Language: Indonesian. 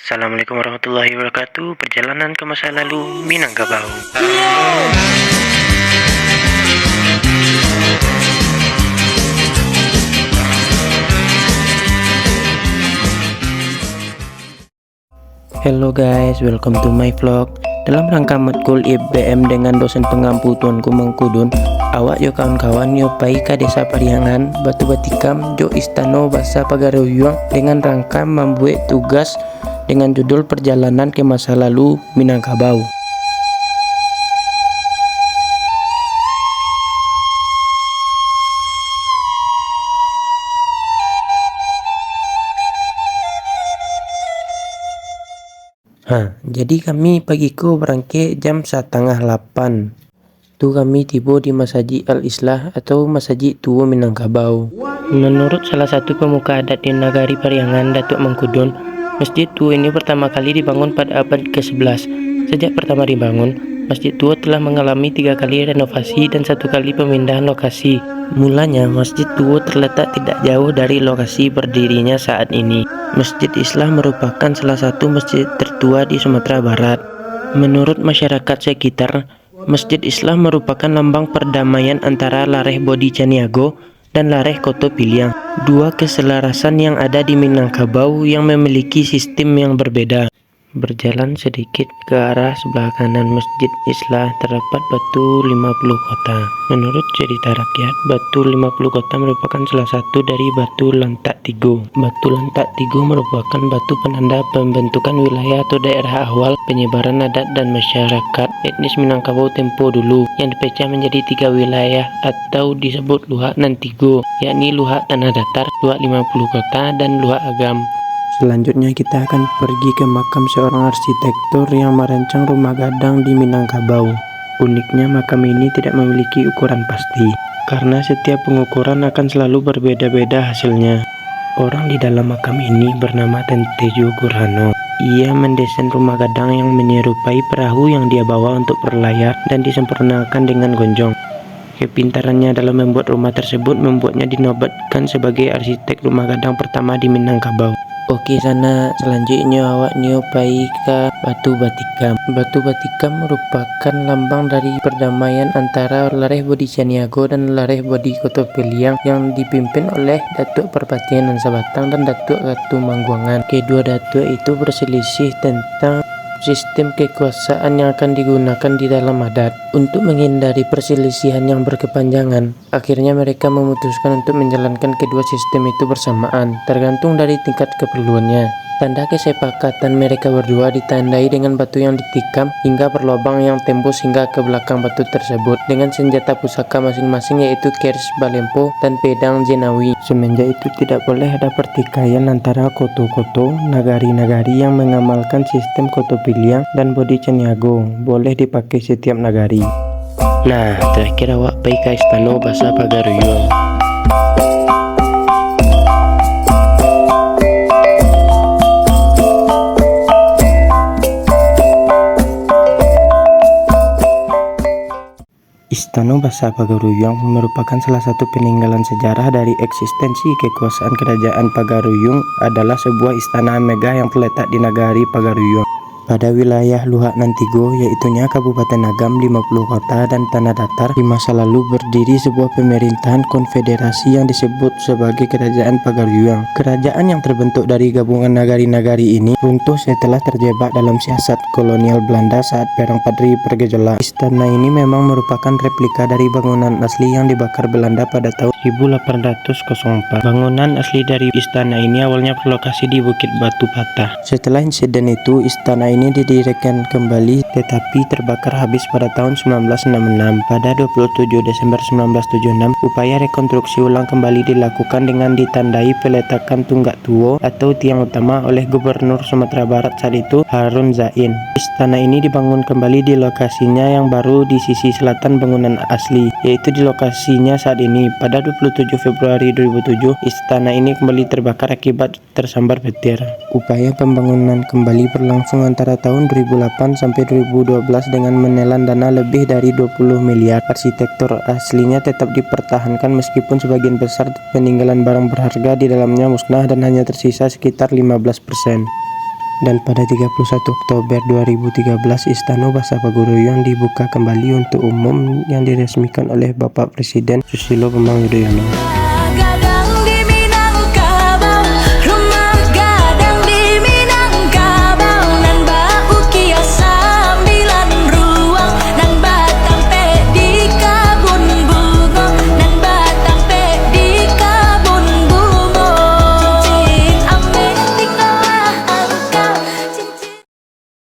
Assalamualaikum warahmatullahi wabarakatuh. Perjalanan ke masa lalu Minangkabau. Hello guys, welcome to my vlog. Dalam rangka matkul IBM dengan dosen pengampu Tuanku Mangkudun, awak yo kawan-kawan yo pai ke desa Pariangan, Batu Batikam, jo Istano Basa Pagaruyung dengan rangka membuat tugas dengan judul Perjalanan ke Masa Lalu Minangkabau. Jadi kami pagiku berangkat jam 7:30. Tu kami tiba di Masjid Al-Islah atau Masjid Tua Minangkabau. Menurut salah satu pemuka adat di Nagari Pariangan, Datuk Mangkudun, Masjid Tua ini pertama kali dibangun pada abad ke-11. Sejak pertama dibangun, Masjid Tua telah mengalami 3 kali renovasi dan 1 kali pemindahan lokasi. Mulanya, Masjid Tua terletak tidak jauh dari lokasi berdirinya saat ini. Masjid Islah merupakan salah satu masjid tertua di Sumatera Barat. Menurut masyarakat sekitar, Masjid Islah merupakan lambang perdamaian antara Lareh Bodi Caniago dan Lareh Koto Piliang, dua keselarasan yang ada di Minangkabau yang memiliki sistem yang berbeda. Berjalan sedikit ke arah sebelah kanan Masjid Islah terdapat batu 50 kota. Menurut cerita rakyat, batu 50 kota merupakan salah satu dari batu Lantak Tigo. Batu Lantak Tigo merupakan batu penanda pembentukan wilayah atau daerah awal penyebaran adat dan masyarakat etnis Minangkabau tempo dulu, yang dipecah menjadi 3 wilayah atau disebut Luhak nan Tigo, yakni Luhak Tanah Datar, Luhak 50 kota, dan Luhak Agam. Selanjutnya kita akan pergi ke makam seorang arsitektur yang merancang rumah gadang di Minangkabau. Uniknya makam ini tidak memiliki ukuran pasti, karena setiap pengukuran akan selalu berbeda-beda hasilnya. Orang di dalam makam ini bernama Tan Tejo Gurhano. Ia mendesain rumah gadang yang menyerupai perahu yang dia bawa untuk berlayar dan disempurnakan dengan gonjong. Kepintarannya dalam membuat rumah tersebut membuatnya dinobatkan sebagai arsitek rumah gadang pertama di Minangkabau. Oke, selanjutnya awak nyobai ke Batu Batikam. Batu Batikam merupakan lambang dari perdamaian antara Lareh Bodi Caniago dan Lareh Bodi Koto Piliang yang dipimpin oleh Datuk Perpatian Nan Sabatang dan Datuk Ratu Mangguangan. Kedua datuk itu berselisih tentang sistem kekuasaan yang akan digunakan di dalam adat. Untuk menghindari perselisihan yang berkepanjangan, akhirnya mereka memutuskan untuk menjalankan kedua sistem itu bersamaan, tergantung dari tingkat keperluannya. Tanda kesepakatan mereka berdua ditandai dengan batu yang ditikam hingga berlubang yang tembus hingga ke belakang batu tersebut dengan senjata pusaka masing-masing, yaitu keris balempo dan pedang jenawi. Semenjak itu tidak boleh ada pertikaian antara koto-koto, nagari-nagari yang mengamalkan sistem Koto Piliang dan Bodi Caniago. Boleh dipakai setiap nagari. Nah, terakhir awak pergi ke Istana Basa Pagaruyung. Istana Basa Pagaruyung merupakan salah satu peninggalan sejarah dari eksistensi kekuasaan Kerajaan Pagaruyung. Adalah sebuah istana megah yang terletak di Nagari Pagaruyung pada wilayah Luhak nan Tigo, yaitunya Kabupaten Agam, 50 kota, dan Tanah Datar. Di masa lalu berdiri sebuah pemerintahan konfederasi yang disebut sebagai Kerajaan Pagaruyung. Kerajaan yang terbentuk dari gabungan nagari-nagari ini runtuh setelah terjebak dalam siasat kolonial Belanda saat Perang Padri bergejolak. Istana ini memang merupakan replika dari bangunan asli yang dibakar Belanda pada tahun 1804. Bangunan asli dari istana ini awalnya berlokasi di Bukit Batu Patah. Setelah insiden itu, istana ini didirikan kembali tetapi terbakar habis pada tahun 1966. Pada 27 Desember 1976, upaya rekonstruksi ulang kembali dilakukan dengan ditandai peletakan Tunggak Tuo atau tiang utama oleh Gubernur Sumatera Barat saat itu, Harun Zain. Istana ini dibangun kembali di lokasinya yang baru di sisi selatan bangunan asli, yaitu di lokasinya saat ini. Pada 27 Februari 2007, istana ini kembali terbakar akibat tersambar petir. Upaya pembangunan kembali berlangsung antara tahun 2008 sampai 2012 dengan menelan dana lebih dari 20 miliar. Arsitektur aslinya tetap dipertahankan meskipun sebagian besar peninggalan barang berharga di dalamnya musnah dan hanya tersisa sekitar 15%. Dan pada 31 Oktober 2013, Istana Bahasa Paguyuban dibuka kembali untuk umum yang diresmikan oleh Bapak Presiden Susilo Bambang Yudhoyono.